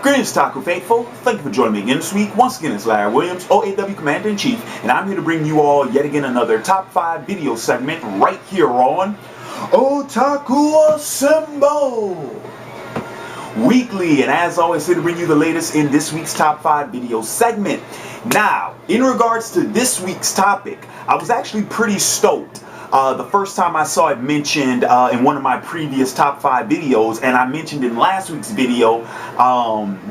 Greetings, Taco Faithful. Thank you for joining me again this week. Once again, it's Larry Williams, OAW Commander-in-Chief, and I'm here to bring you all yet again another Top 5 video segment right here on Otaku Assemble Weekly. And as always, here to bring you the latest in this week's Top 5 video segment. Now, in regards to this week's topic, I was actually pretty stoked. The first time I saw it mentioned in one of my previous top 5 videos, and I mentioned in last week's video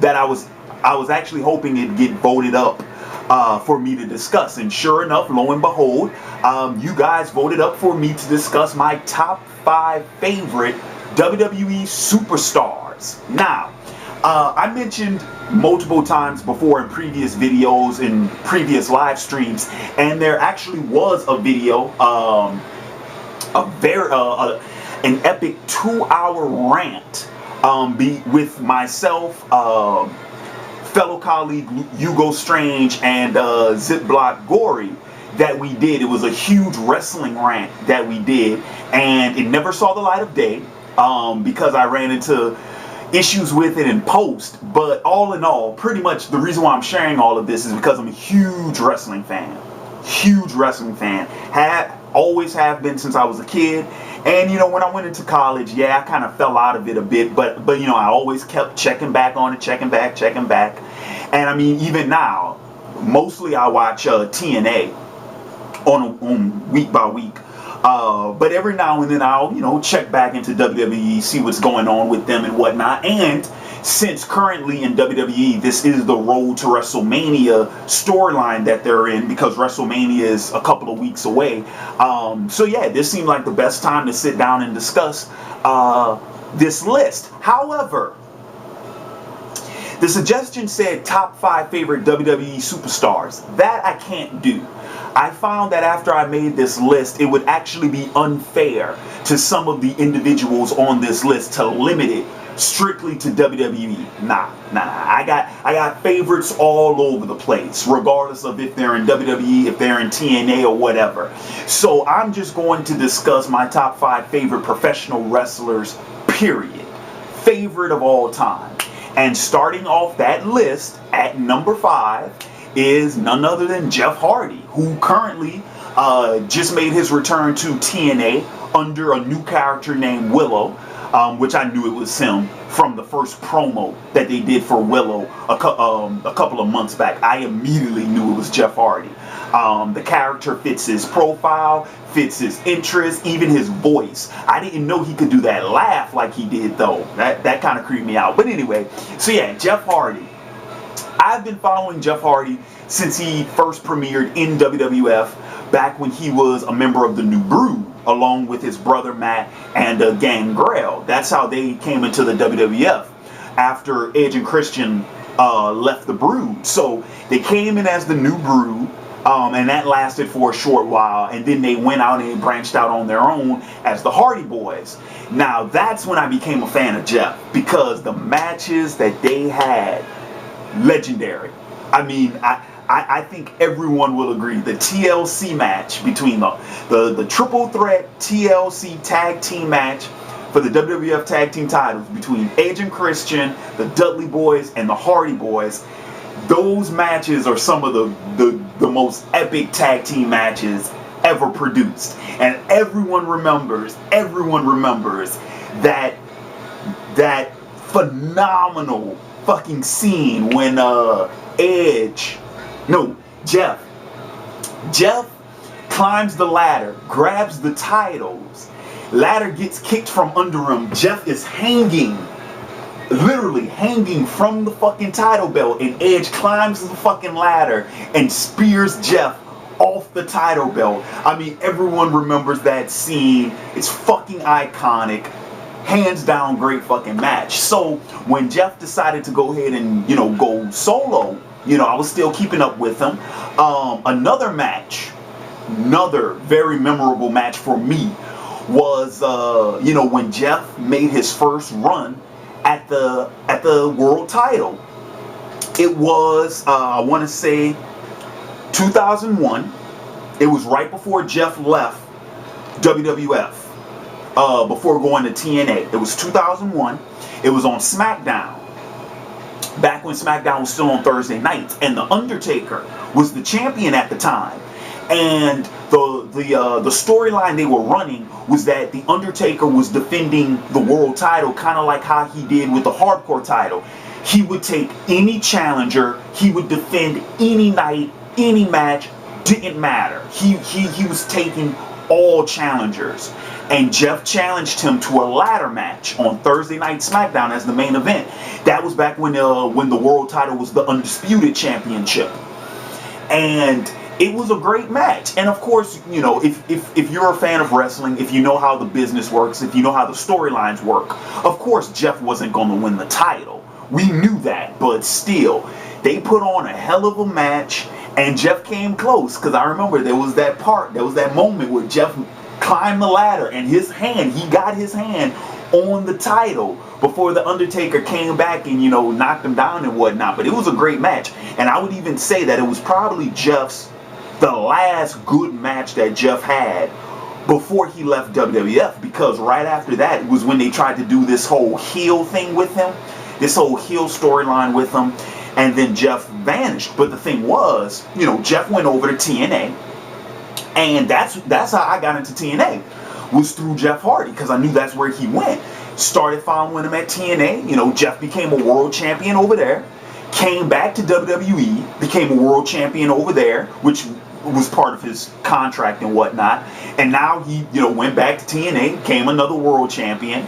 that I was actually hoping it'd get voted up for me to discuss. And sure enough, lo and behold, you guys voted up for me to discuss my top 5 favorite WWE superstars. Now, I mentioned multiple times before in previous videos, in previous live streams, and there actually was a video, an epic 2-hour rant with myself, fellow colleague Hugo Strange, and Zipblock Gory that we did. It was a huge wrestling rant that we did, and it never saw the light of day because I ran into issues with it in post. But all in all, pretty much the reason why I'm sharing all of this is because I'm a huge wrestling fan. Always have been since I was a kid. And you know, when I went into college, yeah, I kind of fell out of it a bit, but you know, I always kept checking back on it, checking back. And I mean, even now, mostly I watch TNA on week by week. But every now and then I'll, you know, check back into WWE, see what's going on with them and whatnot. And since currently in WWE, this is the Road to WrestleMania storyline that they're in, because WrestleMania is a couple of weeks away. So yeah, this seemed like the best time to sit down and discuss this list. However, the suggestion said top 5 favorite WWE superstars. That I can't do. I found that after I made this list, it would actually be unfair to some of the individuals on this list to limit it strictly to WWE. Nah. I got favorites all over the place, regardless of if they're in WWE, if they're in TNA, or whatever. So I'm just going to discuss my top 5 favorite professional wrestlers, period. Favorite of all time. And starting off that list at number 5 is none other than Jeff Hardy, who currently just made his return to TNA under a new character named Willow, which I knew it was him from the first promo that they did for Willow a couple of months back. I immediately knew it was Jeff Hardy. The character fits his profile, fits his interest, even his voice. I didn't know he could do that laugh like he did, though. That kind of creeped me out. But anyway, so yeah, Jeff Hardy. I've been following Jeff Hardy since he first premiered in WWF, back when he was a member of the New Brood, along with his brother Matt and Gangrel. That's how they came into the WWF after Edge and Christian left the Brood. So they came in as the New Brood, and that lasted for a short while, and then they went out and branched out on their own as the Hardy Boys. Now that's when I became a fan of Jeff, because the matches that they had, legendary. I mean, I think everyone will agree. The TLC match between the triple threat TLC tag team match for the WWF tag team titles between Edge and Christian, the Dudley Boys, and the Hardy Boys. Those matches are some of the most epic tag team matches ever produced. And everyone remembers that phenomenal fucking scene when Jeff climbs the ladder, grabs the titles, ladder gets kicked from under him, Jeff is hanging, literally hanging from the fucking title belt, and Edge climbs the fucking ladder and spears Jeff off the title belt. I mean, everyone remembers that scene. It's fucking iconic. Hands down, great fucking match. So when Jeff decided to go ahead and, you know, go solo, you know, I was still keeping up with him. Another very memorable match for me was, you know, when Jeff made his first run at the world title. It was, I want to say, 2001. It was right before Jeff left WWF. Before going to TNA. It was 2001. It was on SmackDown. back when SmackDown was still on Thursday nights, and the Undertaker was the champion at the time. And the storyline they were running was that the Undertaker was defending the world title, kind of like how he did with the Hardcore title. He would take any challenger, he would defend any night, any match, didn't matter. He was taking all challengers. And Jeff challenged him to a ladder match on Thursday Night SmackDown as the main event. That was back when the world title was the Undisputed Championship. And it was a great match. And of course, you know, if you're a fan of wrestling, if you know how the business works, if you know how the storylines work, of course Jeff wasn't going to win the title. We knew that, but still, they put on a hell of a match, and Jeff came close, because I remember there was that moment where Jeff climbed the ladder, and he got his hand on the title before the Undertaker came back and, you know, knocked him down and whatnot. But it was a great match, and I would even say that it was probably the last good match that Jeff had before he left WWF, because right after that was when they tried to do this whole heel thing with him, this whole heel storyline with him, and then Jeff vanished. But the thing was, you know, Jeff went over to TNA, and that's how I got into TNA, was through Jeff Hardy, because I knew that's where he went. Started following him at TNA. You know, Jeff became a world champion over there, came back to WWE, became a world champion over there, which was part of his contract and whatnot. And now he, you know, went back to TNA, became another world champion,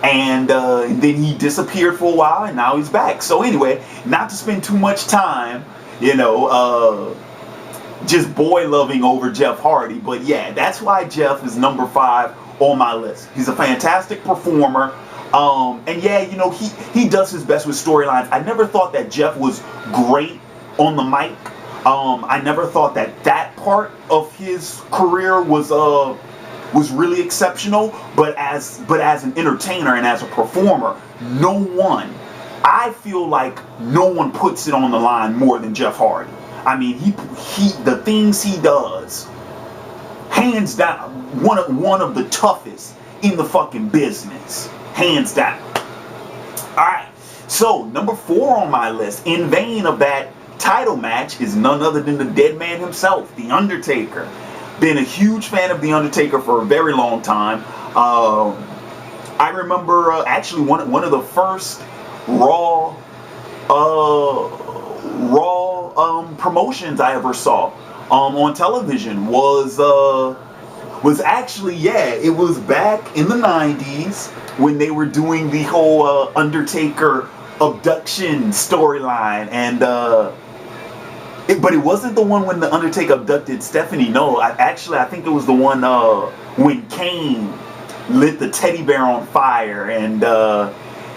and then he disappeared for a while, and now he's back. So anyway, not to spend too much time, you know, just boy loving over Jeff Hardy, but yeah, that's why Jeff is number 5 on my list. He's a fantastic performer, and yeah, you know, he does his best with storylines. I never thought that Jeff was great on the mic. I never thought that part of his career was really exceptional, but as an entertainer and as a performer, I feel like no one puts it on the line more than Jeff Hardy. I mean, the things he does, hands down, one of the toughest in the fucking business, hands down. All right, so number 4 on my list, in vain of that title match, is none other than the dead man himself, The Undertaker. Been a huge fan of The Undertaker for a very long time. I remember actually one of the first Raw promotions I ever saw on television was actually, yeah, it was back in the 90s when they were doing the whole Undertaker abduction storyline, and but it wasn't the one when the Undertaker abducted Stephanie. No, I think it was the one when Kane lit the teddy bear on fire, and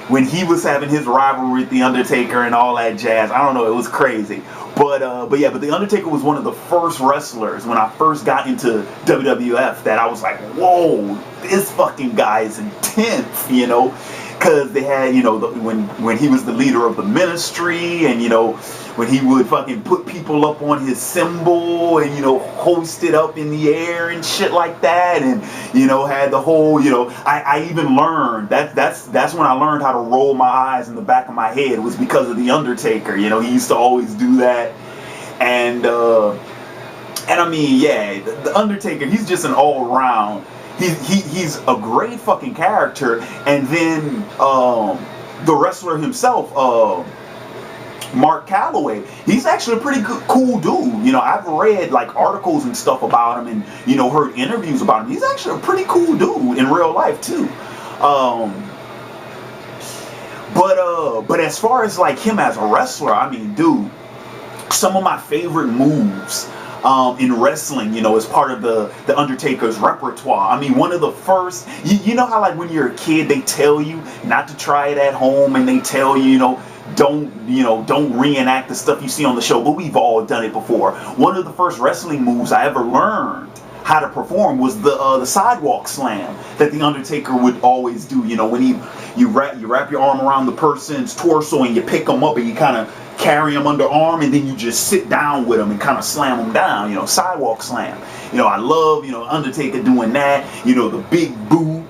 when he was having his rivalry with the Undertaker and all that jazz. I don't know, it was crazy. But yeah, but the Undertaker was one of the first wrestlers when I first got into WWF that I was like, whoa, this fucking guy is intense, you know. Because they had, you know, when he was the leader of the ministry, and, you know, when he would fucking put people up on his symbol and, you know, hoist it up in the air and shit like that, and, you know, had the whole, you know, I even learned that's when I learned how to roll my eyes in the back of my head, was because of the Undertaker. You know, he used to always do that, and I mean, yeah, the Undertaker, he's just an all around. He's a great fucking character. And then the wrestler himself, Mark Calloway, he's actually a pretty cool dude. You know, I've read like articles and stuff about him, and, you know, heard interviews about him. He's actually a pretty cool dude in real life too. But as far as like him as a wrestler, I mean, dude, some of my favorite moves in wrestling, you know, as part of the Undertaker's repertoire. I mean, one of the first, you know how like when you're a kid, they tell you not to try it at home, and they tell you, you know, don't reenact the stuff you see on the show, but we've all done it before. One of the first wrestling moves I ever learned how to perform was the sidewalk slam that the Undertaker would always do. You know, when you wrap your arm around the person's torso and you pick them up and you kind of carry them under arm, and then you just sit down with them and kind of slam them down, you know, sidewalk slam. You know, I love, you know, Undertaker doing that, you know, the big boo.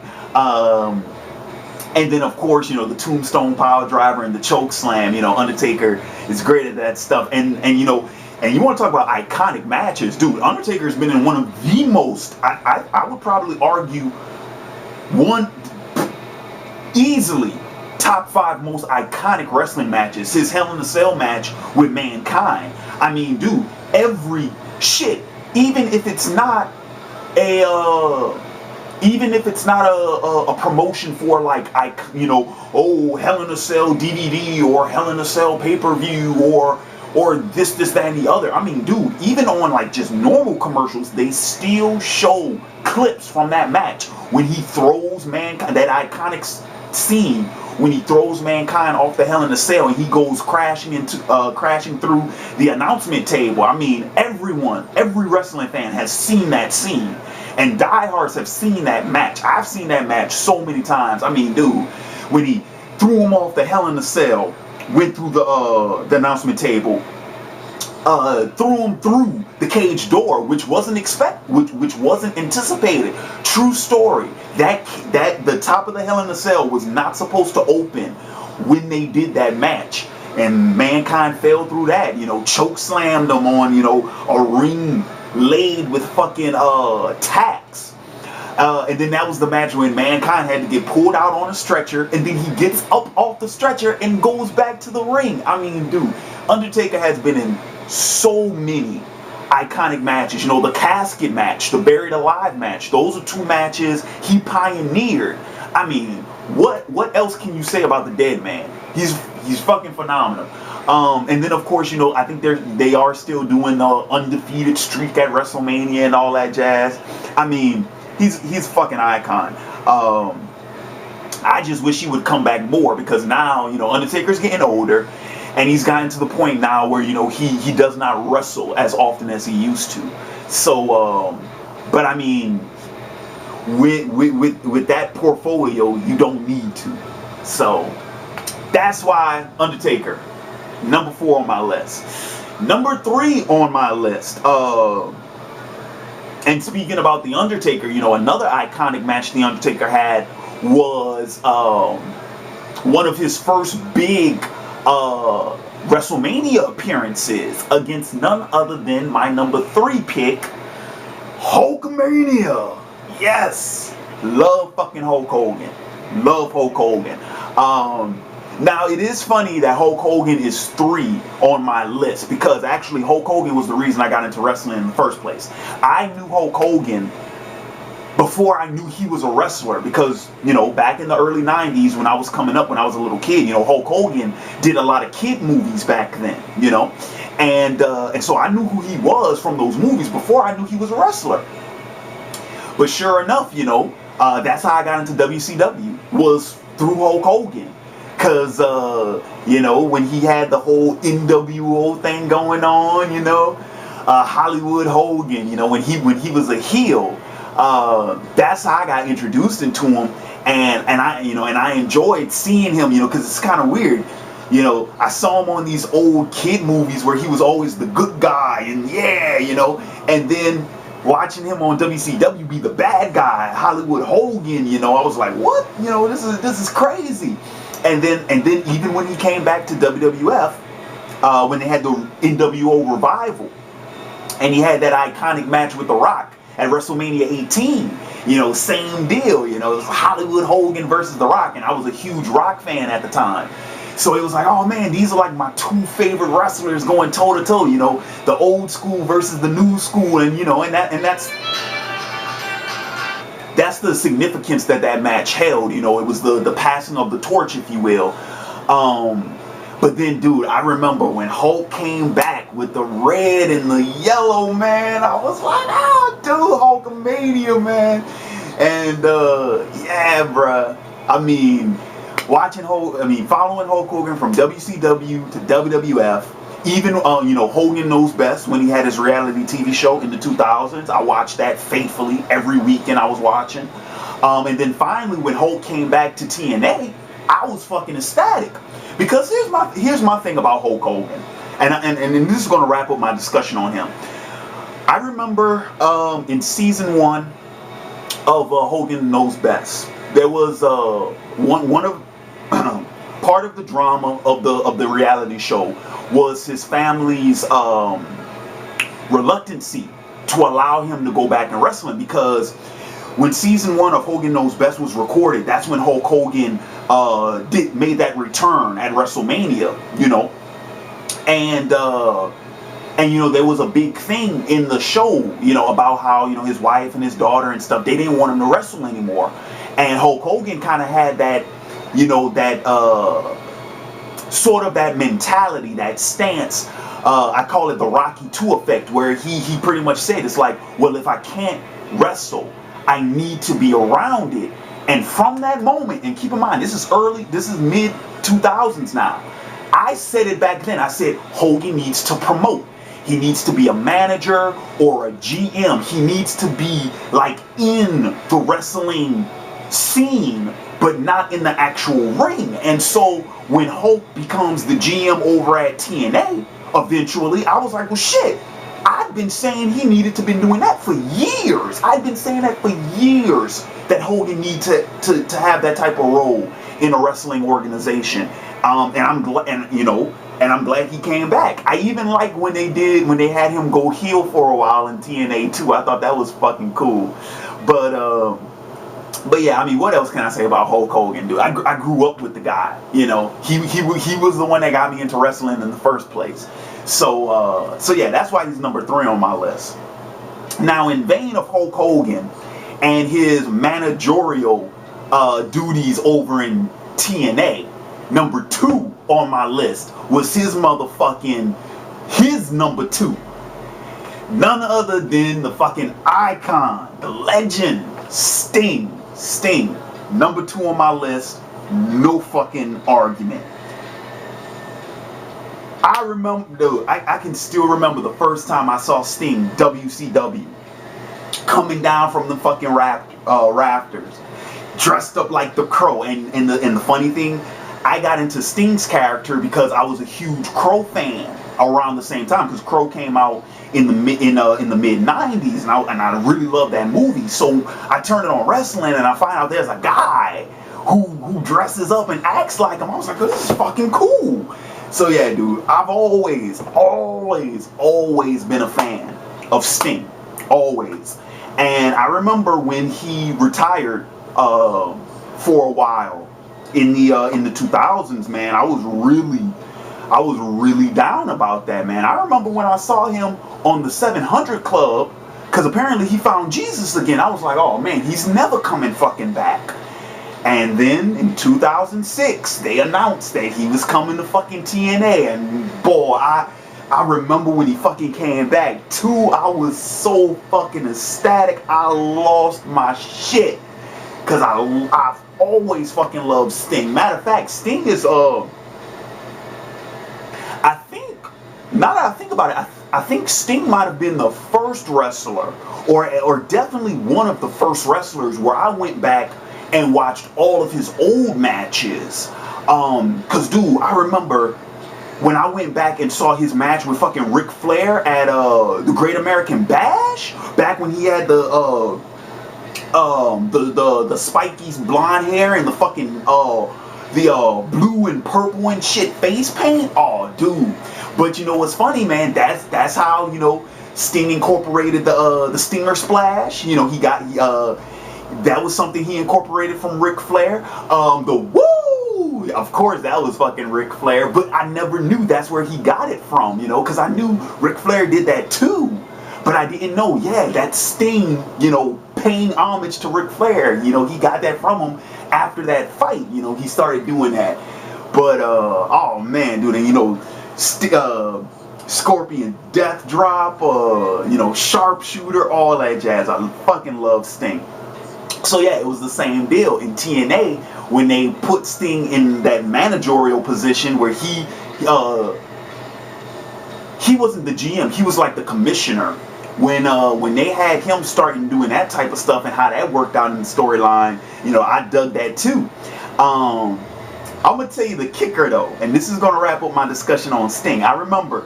And then, of course, the Tombstone Power Driver and the Choke Slam. Undertaker is great at that stuff. And you want to talk about iconic matches, dude. Undertaker's been in one of the most, I would probably argue, one easily top 5 most iconic wrestling matches. His Hell in a Cell match with Mankind. I mean, dude, every shit, even if it's not a promotion for like Hell in a Cell DVD or Hell in a Cell pay-per-view or this, that, and the other. I mean, dude, even on like just normal commercials, they still show clips from that match when he throws Mankind, that iconic scene when he throws Mankind off the Hell in a Cell and he goes crashing through the announcement table. I mean, every wrestling fan has seen that scene, and diehards have seen that match. I've seen that match so many times. I mean, dude, when he threw him off the Hell in a Cell, went through the announcement table, threw him through the cage door, which wasn't anticipated. True story. That the top of the Hell in a Cell was not supposed to open when they did that match, and Mankind fell through that. Choke slammed him on a ring laid with fucking tacks. And then that was the match when Mankind had to get pulled out on a stretcher, and then he gets up off the stretcher and goes back to the ring. I mean, dude, Undertaker has been in so many iconic matches. The casket match, the buried alive match. Those are 2 matches he pioneered. I mean, what else can you say about the dead man? He's fucking phenomenal. And then of course, I think they are still doing the undefeated streak at WrestleMania and all that jazz. I mean, he's a fucking icon. I just wish he would come back more, because now, Undertaker's getting older, and he's gotten to the point now where, he does not wrestle as often as he used to. So, but I mean, with that portfolio, you don't need to. So, that's why Undertaker, number 4 on my list. Number 3 on my list, and speaking about The Undertaker, another iconic match The Undertaker had was one of his first big WrestleMania appearances against none other than my number 3 pick, Hulkamania. Yes, love fucking Hulk Hogan. Love Hulk Hogan. Now, it is funny that Hulk Hogan is 3 on my list, because actually Hulk Hogan was the reason I got into wrestling in the first place. I knew Hulk Hogan before I knew he was a wrestler, because, back in the early 90s when I was coming up, when I was a little kid, Hulk Hogan did a lot of kid movies back then, and so I knew who he was from those movies before I knew he was a wrestler. But sure enough, that's how I got into WCW, was through Hulk Hogan. Because, when he had the whole NWO thing going on, Hollywood Hogan, when he was a heel, that's how I got introduced into him, and I enjoyed seeing him, because it's kind of weird. I saw him on these old kid movies where he was always the good guy, and and then watching him on WCW be the bad guy, Hollywood Hogan, I was like, what? This is crazy. And then even when he came back to WWF, when they had the NWO revival, and he had that iconic match with The Rock at WrestleMania 18, same deal, it was Hollywood Hogan versus The Rock, and I was a huge Rock fan at the time. So it was like, oh man, these are like my 2 favorite wrestlers going toe to toe, the old school versus the new school, and that's the significance that match held. It was the passing of the torch, if you will. But then, dude, I remember when Hulk came back with the red and the yellow, man, I was like, oh, dude, Hulkamania, man. And yeah, bruh. I mean, following Hulk Hogan from WCW to WWF. Even, Hogan Knows Best, when he had his reality TV show in the 2000s. I watched that faithfully every weekend I was watching. And then finally, when Hulk came back to TNA, I was fucking ecstatic. Because here's my thing about Hulk Hogan. And this is going to wrap up my discussion on him. I remember in season 1 of Hogan Knows Best, there was one of part of the drama of the reality show was his family's reluctancy to allow him to go back in wrestling, because when season 1 of Hogan Knows Best was recorded, that's when Hulk Hogan made that return at WrestleMania, and there was a big thing in the show, about how his wife and his daughter and stuff, they didn't want him to wrestle anymore, and Hulk Hogan kind of had that, that sort of that mentality, that stance. I call it the Rocky 2 effect, where he pretty much said, it's like, well, if I can't wrestle, I need to be around it. And from that moment, and keep in mind, this is mid 2000s now. I said it back then. I said Hogan needs to promote. He needs to be a manager or a GM. He needs to be like in the wrestling scene, but not in the actual ring. And so when Hulk becomes the GM over at TNA, eventually, I was like, well, shit. I've been saying he needed to be doing that for years. I've been saying that for years, that Hogan needs to have that type of role in a wrestling organization. And I'm glad he came back. I even like when they had him go heel for a while in TNA too. I thought that was fucking cool. But yeah, I mean, what else can I say about Hulk Hogan, dude? I grew up with the guy. He was the one that got me into wrestling in the first place. So yeah, that's why he's number 3 on my list. Now, in vein of Hulk Hogan and his managerial duties over in TNA, number 2 on my list was his number 2. None other than the fucking icon, the legend, Sting. Number 2 on my list, no fucking argument. I remember, dude, I can still remember the first time I saw Sting, WCW, coming down from the fucking rafters, dressed up like the Crow. And the funny thing, I got into Sting's character because I was a huge Crow fan around the same time, because Crow came out in the mid 90s, and I really loved that movie. So I turned it on wrestling, and I find out there's a guy who dresses up and acts like him. I was like, oh, this is fucking cool. So yeah, dude, I've always been a fan of Sting, always. And I remember when he retired for a while in the 2000s, man, I was really down about that, man. I remember when I saw him on the 700 Club, because apparently he found Jesus again. I was like, oh man, he's never coming fucking back. And then in 2006, they announced that he was coming to fucking TNA, and boy, I remember when he fucking came back too. I was so fucking ecstatic. I lost my shit, because I've always fucking loved Sting. Matter of fact, Sting is I think, now that I think about it, I think Sting might have been the first wrestler, or definitely one of the first wrestlers, where I went back and watched all of his old matches. Cause dude, I remember when I went back and saw his match with fucking Ric Flair at the Great American Bash, back when he had the spiky blonde hair and the fucking the blue and purple and shit face paint. Oh, dude. But you know what's funny, man? That's how Sting incorporated the Stinger Splash. He got that was something he incorporated from Ric Flair. The woo, of course, that was fucking Ric Flair. But I never knew that's where he got it from. Because I knew Ric Flair did that too. But I didn't know, that Sting, paying homage to Ric Flair, he got that from him after that fight. He started doing that. But, oh man, dude, and Scorpion Death Drop, Sharpshooter, all that jazz. I fucking love Sting. So yeah, it was the same deal in TNA when they put Sting in that managerial position where he wasn't the GM, he was like the commissioner. When they had him starting doing that type of stuff and how that worked out in the storyline, I dug that too. I'm gonna tell you the kicker though, and this is gonna wrap up my discussion on Sting. I remember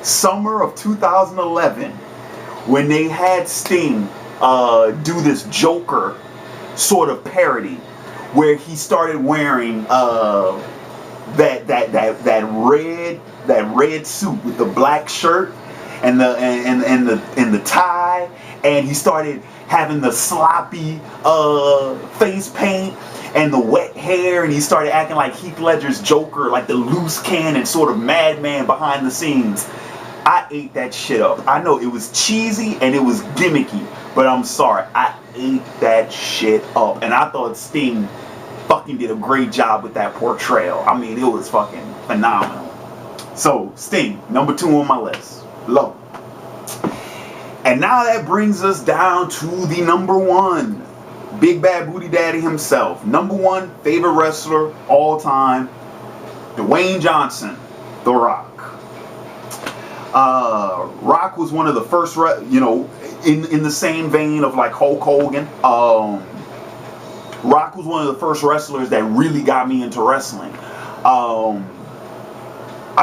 summer of 2011 when they had Sting do this Joker sort of parody where he started wearing that red suit with the black shirt and the tie, and he started having the sloppy face paint and the wet hair, and he started acting like Heath Ledger's Joker, like the loose cannon sort of madman behind the scenes. I ate that shit up. I know it was cheesy and it was gimmicky, but I'm sorry, I ate that shit up. And I thought Sting fucking did a great job with that portrayal. I mean, it was fucking phenomenal. So, Sting, number 2 on my list. Low. And now that brings us down to the number 1. Big Bad Booty Daddy himself. Number 1 favorite wrestler all time, Dwayne Johnson, The Rock. Rock was one of the first, in the same vein of like Hulk Hogan. Rock was one of the first wrestlers that really got me into wrestling. I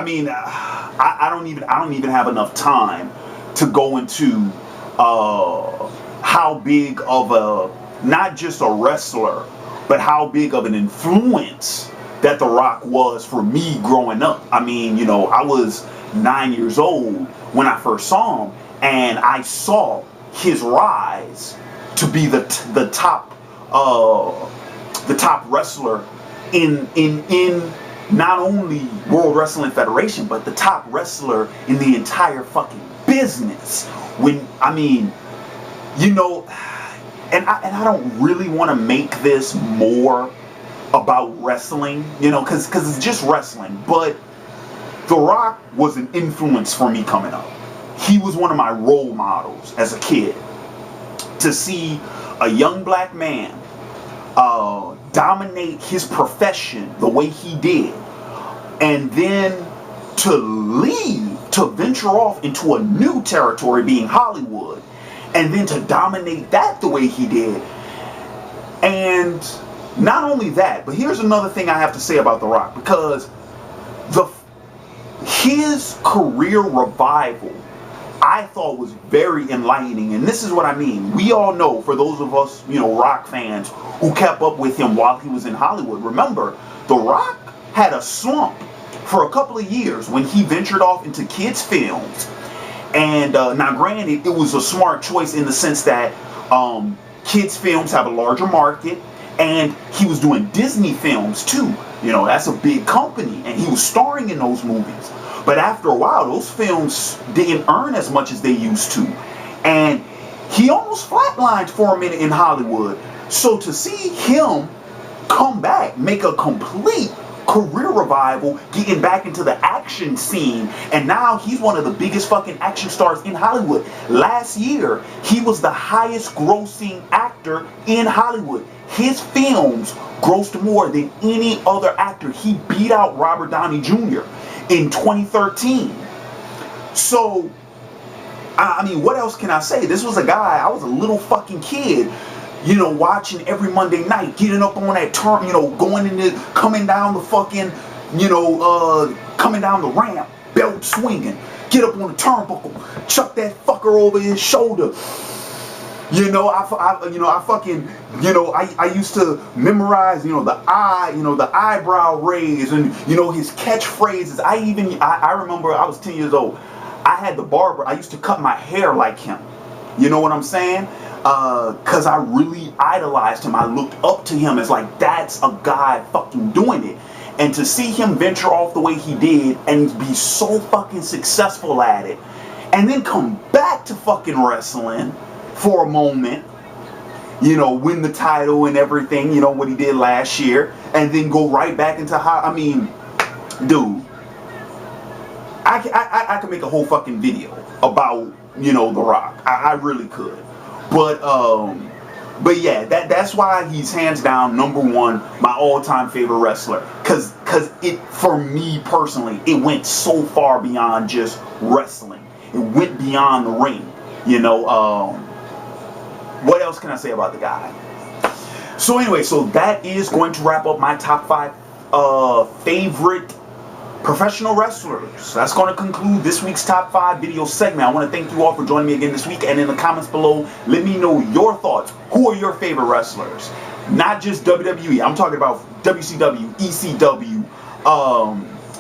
mean, I don't even have enough time to go into how big of a, not just a wrestler, but how big of an influence that The Rock was for me growing up. I mean, I was 9 years old when I first saw him, and I saw his rise to be the top wrestler in not only World Wrestling Federation, but the top wrestler in the entire fucking business. When and I don't really want to make this more about wrestling, because it's just wrestling, but The Rock was an influence for me coming up. He was one of my role models as a kid. To see a young black man dominate his profession the way he did, and then to leave, to venture off into a new territory being Hollywood, and then to dominate that the way he did. And not only that, but here's another thing I have to say about The Rock, because his career revival, I thought, was very enlightening. And this is what I mean. We all know, for those of us, Rock fans who kept up with him while he was in Hollywood, remember, The Rock had a slump for a couple of years when he ventured off into kids' films. And now granted, it was a smart choice in the sense that kids' films have a larger market, and he was doing Disney films too. That's a big company, and he was starring in those movies. But after a while, those films didn't earn as much as they used to. And he almost flatlined for a minute in Hollywood. So to see him come back, make a complete career revival, getting back into the action scene, and now he's one of the biggest fucking action stars in Hollywood. Last year, he was the highest grossing actor in Hollywood. His films grossed more than any other actor. He beat out Robert Downey Jr. in 2013. So, I mean, what else can I say? This was a guy, I was a little fucking kid, watching every Monday night, getting up on that turn, going into, coming down the fucking, coming down the ramp, belt swinging, get up on the turnbuckle, chuck that fucker over his shoulder. I used to memorize, the eyebrow raise and, his catchphrases. I remember I was 10 years old. I had the barber. I used to cut my hair like him. You know what I'm saying? Because I really idolized him. I looked up to him as like, that's a guy fucking doing it. And to see him venture off the way he did and be so fucking successful at it, and then come back to fucking wrestling for a moment, win the title and everything, what he did last year, and then go right back into dude, I could make a whole fucking video about, The Rock. I really could. But yeah, that's why he's hands down number 1, my all-time favorite wrestler. Cause it, for me personally, it went so far beyond just wrestling. It went beyond the ring, What else can I say about the guy? So anyway, so that is going to wrap up my top 5 favorite professional wrestlers. That's going to conclude this week's top 5 video segment. I want to thank you all for joining me again this week, and in the comments below, let me know your thoughts. Who are your favorite wrestlers? Not just WWE. I'm talking about WCW, ECW,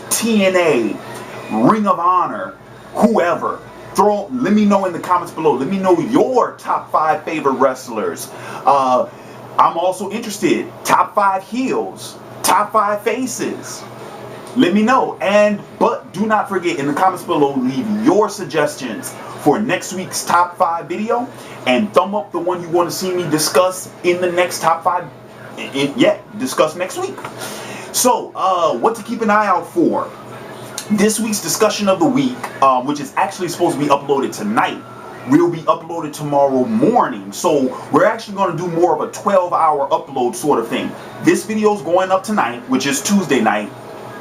TNA, Ring of Honor, whoever. Let me know in the comments below. Let me know your top 5 favorite wrestlers. I'm also interested. Top 5 heels, top 5 faces. Let me know. But do not forget, in the comments below, leave your suggestions for next week's top 5 video, and thumb up the one you want to see me discuss in the next top 5. Discuss next week. So, what to keep an eye out for? This week's discussion of the week, which is actually supposed to be uploaded tonight, will be uploaded tomorrow morning. So we're actually going to do more of a 12-hour upload sort of thing. This video is going up tonight, which is Tuesday night.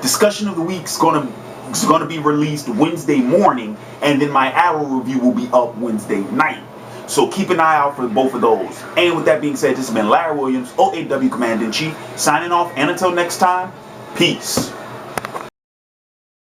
Discussion of the week is going to be released Wednesday morning, and then my Arrow review will be up Wednesday night. So keep an eye out for both of those. And with that being said, this has been Larry Williams, OAW Commander-in-Chief, signing off. And until next time, peace.